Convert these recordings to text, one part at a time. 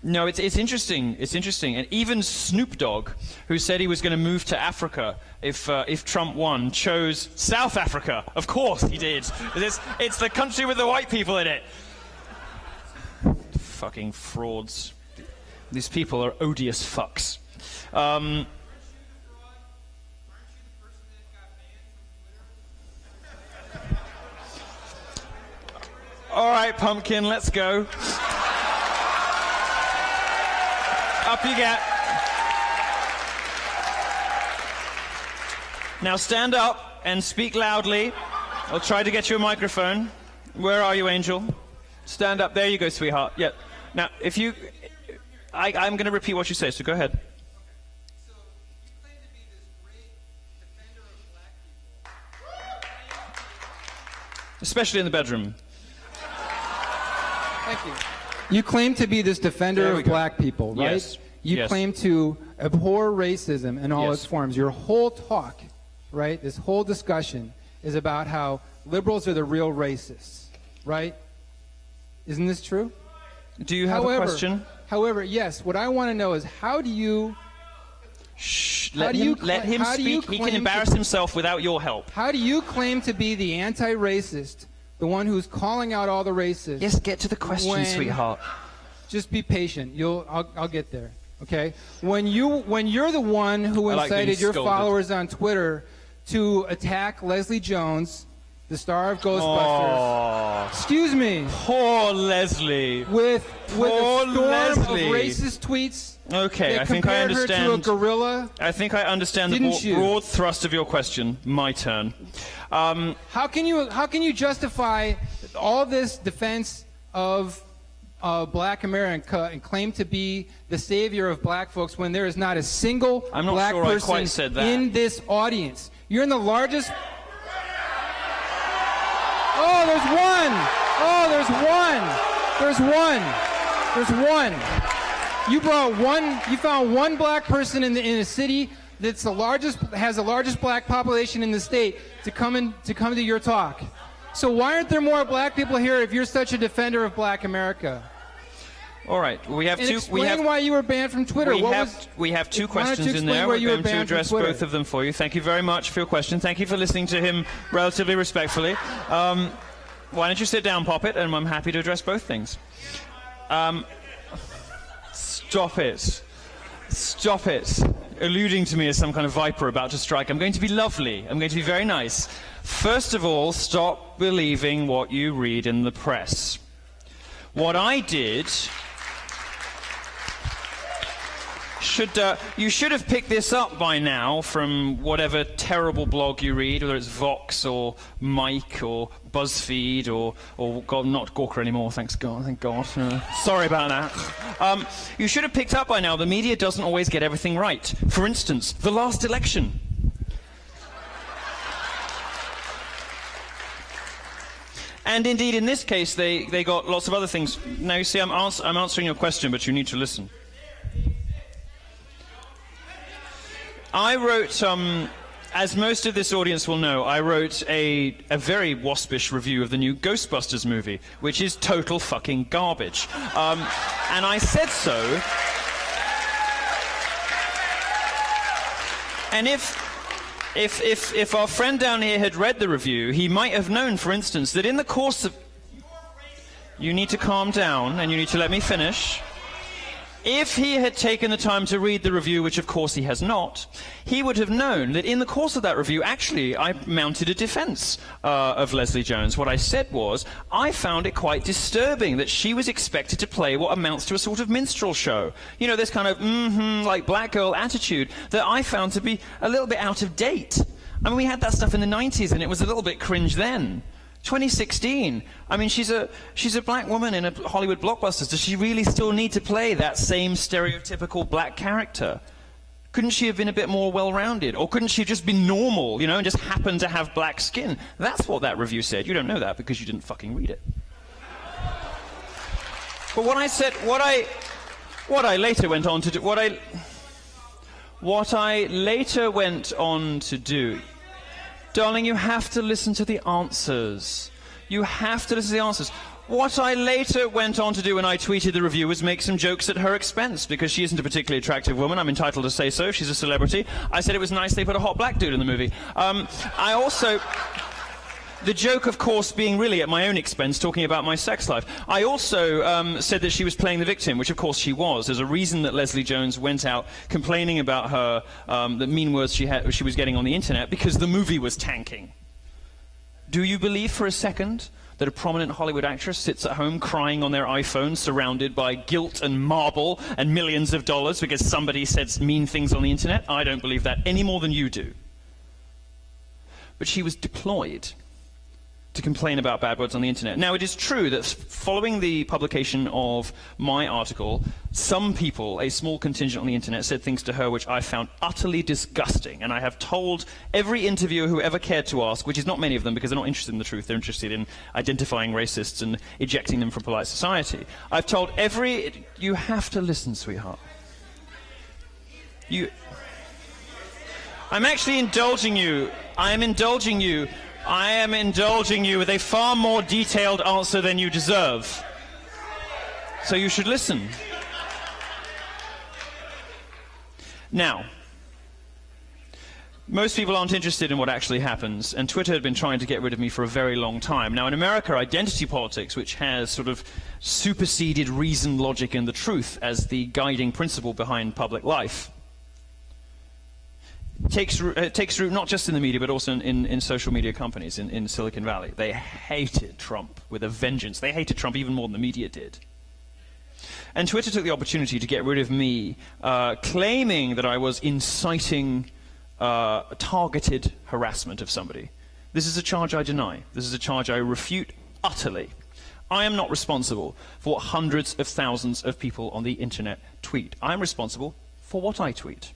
No, it's interesting. It's interesting. And even Snoop Dogg, who said he was going to move to Africa if Trump won, chose South Africa. Of course he did. It's the country with the white people in it. Fucking frauds. These people are odious fucks. All right, Pumpkin, let's go. Up you get. Now stand up and speak loudly. I'll try to get you a microphone. Where are you, Angel? Stand up. There you go, sweetheart. Yeah. Now, if you... I'm going to repeat what you say, so go ahead. So, you claim to be this great defender of black people. Especially in the bedroom. Thank you. You claim to be this defender of black people, right? Yes. You claim to abhor racism in all its forms. Your whole talk, right, this whole discussion is about how liberals are the real racists, right? Isn't this true? Do you have a question? However, yes, what I want to know is how do you... Shh, let him speak. He can embarrass himself without your help. How do you claim to be the anti-racist, the one who's calling out all the racists? Yes, get to the question, sweetheart. Just be patient. I'll get there. Okay? When you're the one who incited your followers on Twitter to attack Leslie Jones, the star of Ghostbusters. Oh. Excuse me. Poor Leslie. With a storm of racist tweets. Okay, I think I understand. Her to a gorilla. I think I understand the broad thrust of your question. My turn. How can you justify all this defense of Black America and claim to be the savior of black folks when there is not a single black person in this audience? You're in the largest... Oh, there's one! Oh, there's one! You brought one. You found one black person in a city that's has the largest black population in the state to come to your talk. So why aren't there more black people here if you're such a defender of Black America? All right, we have two. Explain why you were banned from Twitter. We have two questions in there. We're going to address both of them for you. Thank you very much for your question. Thank you for listening to him relatively respectfully. Why don't you sit down, Poppet, and I'm happy to address both things. Stop it. Stop it. Alluding to me as some kind of viper about to strike. I'm going to be lovely. I'm going to be very nice. First of all, stop believing what you read in the press. What I did... you should have picked this up by now from whatever terrible blog you read, whether it's Vox or Mike or BuzzFeed or God, not Gawker anymore, thank God. Sorry about that. You should have picked up by now the media doesn't always get everything right. For instance, the last election. And indeed, in this case, they got lots of other things. Now, you see, I'm answering your question, but you need to listen. I wrote, as most of this audience will know, I wrote a very waspish review of the new Ghostbusters movie, which is total fucking garbage. And I said so. And if our friend down here had read the review, he might have known, for instance, that in the course of... You need to calm down, and you need to let me finish. If he had taken the time to read the review, which of course he has not, he would have known that in the course of that review, actually, I mounted a defense of Leslie Jones. What I said was, I found it quite disturbing that she was expected to play what amounts to a sort of minstrel show. You know, this kind of, like black girl attitude that I found to be a little bit out of date. I mean, we had that stuff in the 90s, and it was a little bit cringe then. 2016. I mean, she's a black woman in a Hollywood blockbuster. Does she really still need to play that same stereotypical black character? Couldn't she have been a bit more well-rounded? Or couldn't she have just been normal, you know, and just happen to have black skin? That's what that review said. You don't know that because you didn't fucking read it. But what I said, what I later went on to do, what I later went on to do, darling, you have to listen to the answers. You have to listen to the answers. What I later went on to do when I tweeted the review was make some jokes at her expense, because she isn't a particularly attractive woman. I'm entitled to say so. She's a celebrity. I said it was nice they put a hot black dude in the movie. I also... The joke, of course, being really at my own expense, talking about my sex life. I also said that she was playing the victim, which of course she was. There's a reason that Leslie Jones went out complaining about her, the mean words she was getting on the internet, because the movie was tanking. Do you believe for a second that a prominent Hollywood actress sits at home crying on their iPhone, surrounded by guilt and marble and millions of dollars because somebody said mean things on the internet? I don't believe that any more than you do. But she was deployed to complain about bad words on the internet. Now, it is true that following the publication of my article, some people, a small contingent on the internet, said things to her which I found utterly disgusting. And I have told every interviewer who ever cared to ask, which is not many of them because they're not interested in the truth, they're interested in identifying racists and ejecting them from polite society. I've told every... You have to listen, sweetheart. I'm actually indulging you. I am indulging you. I am indulging you with a far more detailed answer than you deserve. So you should listen. Now, most people aren't interested in what actually happens, and Twitter had been trying to get rid of me for a very long time. Now, in America, identity politics, which has sort of superseded reason, logic, and the truth as the guiding principle behind public life, takes root not just in the media, but also in social media companies in Silicon Valley. They hated Trump with a vengeance. They hated Trump even more than the media did. And Twitter took the opportunity to get rid of me, claiming that I was inciting targeted harassment of somebody. This is a charge I deny. This is a charge I refute utterly. I am not responsible for what hundreds of thousands of people on the internet tweet. I am responsible for what I tweet.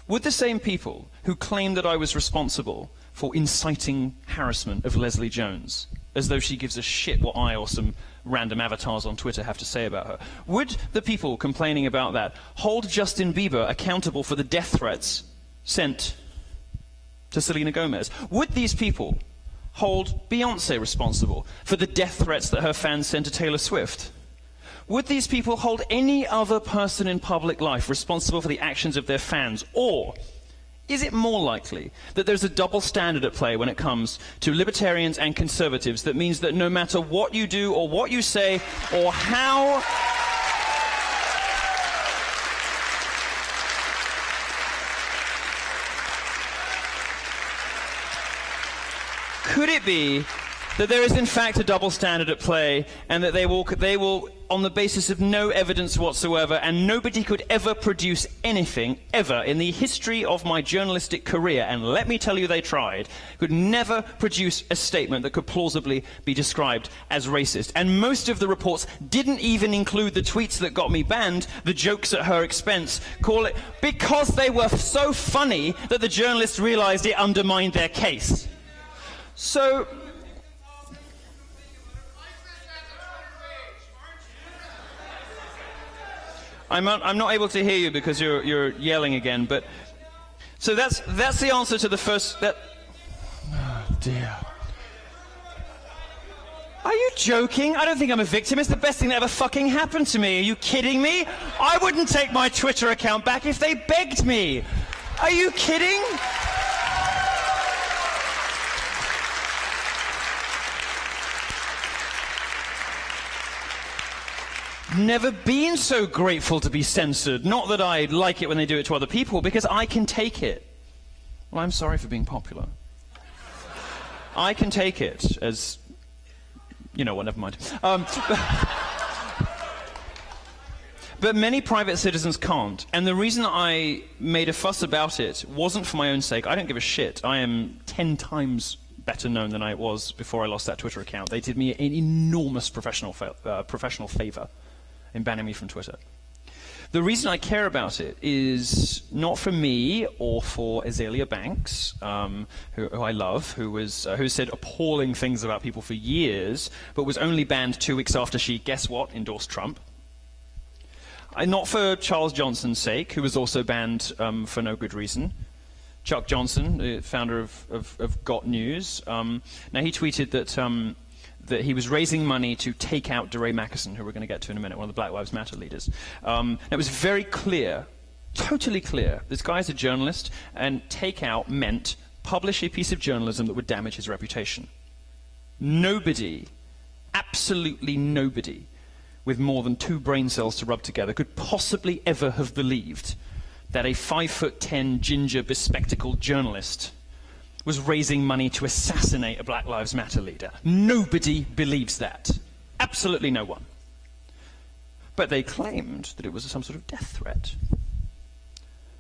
Would the same people who claim that I was responsible for inciting harassment of Leslie Jones, as though she gives a shit what I or some random avatars on Twitter have to say about her, would the people complaining about that hold Justin Bieber accountable for the death threats sent to Selena Gomez? Would these people hold Beyoncé responsible for the death threats that her fans sent to Taylor Swift? Would these people hold any other person in public life responsible for the actions of their fans? Or is it more likely that there's a double standard at play when it comes to libertarians and conservatives that means that no matter what you do or what you say or how... Could it be that there is in fact a double standard at play, and that they will, on the basis of no evidence whatsoever, and nobody could ever produce anything, ever, in the history of my journalistic career, and let me tell you they tried, could never produce a statement that could plausibly be described as racist. And most of the reports didn't even include the tweets that got me banned, the jokes at her expense, call it, because they were so funny that the journalists realized it undermined their case. So... I'm not able to hear you because you're yelling again, but... So that's the answer to the first... Oh, dear. Are you joking? I don't think I'm a victim. It's the best thing that ever fucking happened to me. Are you kidding me? I wouldn't take my Twitter account back if they begged me. Are you kidding? Never been so grateful to be censored. Not that I like it when they do it to other people, because I can take it. Well, I'm sorry for being popular. I can take it as... You know what, never mind. But many private citizens can't. And the reason I made a fuss about it wasn't for my own sake. I don't give a shit. I am 10 times better known than I was before I lost that Twitter account. They did me an enormous professional favor in banning me from Twitter. The reason I care about it is not for me or for Azalea Banks, who I love, who said appalling things about people for years, but was only banned 2 weeks after she, guess what, endorsed Trump. Not for Charles Johnson's sake, who was also banned for no good reason. Chuck Johnson, the founder of Got News, now he tweeted that that he was raising money to take out DeRay Mackison, who we're going to get to in a minute, one of the Black Lives Matter leaders. It was very clear, totally clear. This guy's a journalist, and take out meant publish a piece of journalism that would damage his reputation. Nobody, absolutely nobody, with more than 2 brain cells to rub together could possibly ever have believed that a 5'10" ginger bespectacled journalist was raising money to assassinate a Black Lives Matter leader. Nobody believes that. Absolutely no one. But they claimed that it was some sort of death threat.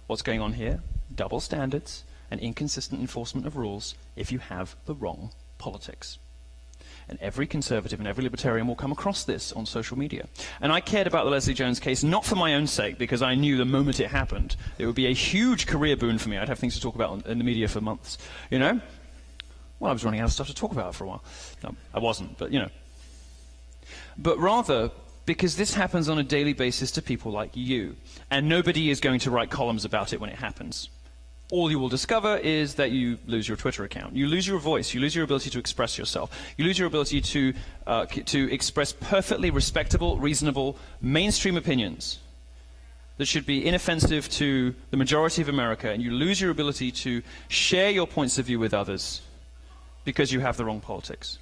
What's going on here? Double standards and inconsistent enforcement of rules if you have the wrong politics. And every conservative and every libertarian will come across this on social media. And I cared about the Leslie Jones case not for my own sake, because I knew the moment it happened, it would be a huge career boon for me. I'd have things to talk about in the media for months, you know? Well, I was running out of stuff to talk about for a while. No, I wasn't, but you know. But rather, because this happens on a daily basis to people like you, and nobody is going to write columns about it when it happens. All you will discover is that you lose your Twitter account. You lose your voice. You lose your ability to express yourself. You lose your ability to express perfectly respectable, reasonable, mainstream opinions that should be inoffensive to the majority of America, and you lose your ability to share your points of view with others because you have the wrong politics.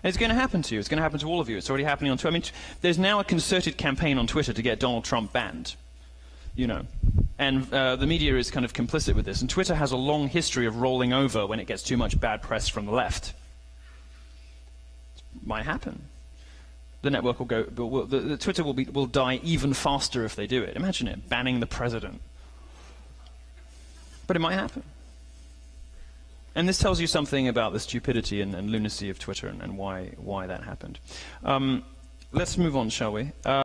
And it's going to happen to you. It's going to happen to all of you. It's already happening on Twitter. I mean, there's now a concerted campaign on Twitter to get Donald Trump banned. You know, and the media is kind of complicit with this, and Twitter has a long history of rolling over when it gets too much bad press from the left. It might happen. The network will go, the Twitter will die even faster if they do it. Imagine it, banning the president. But it might happen. And this tells you something about the stupidity and lunacy of Twitter and why that happened. Let's move on, shall we?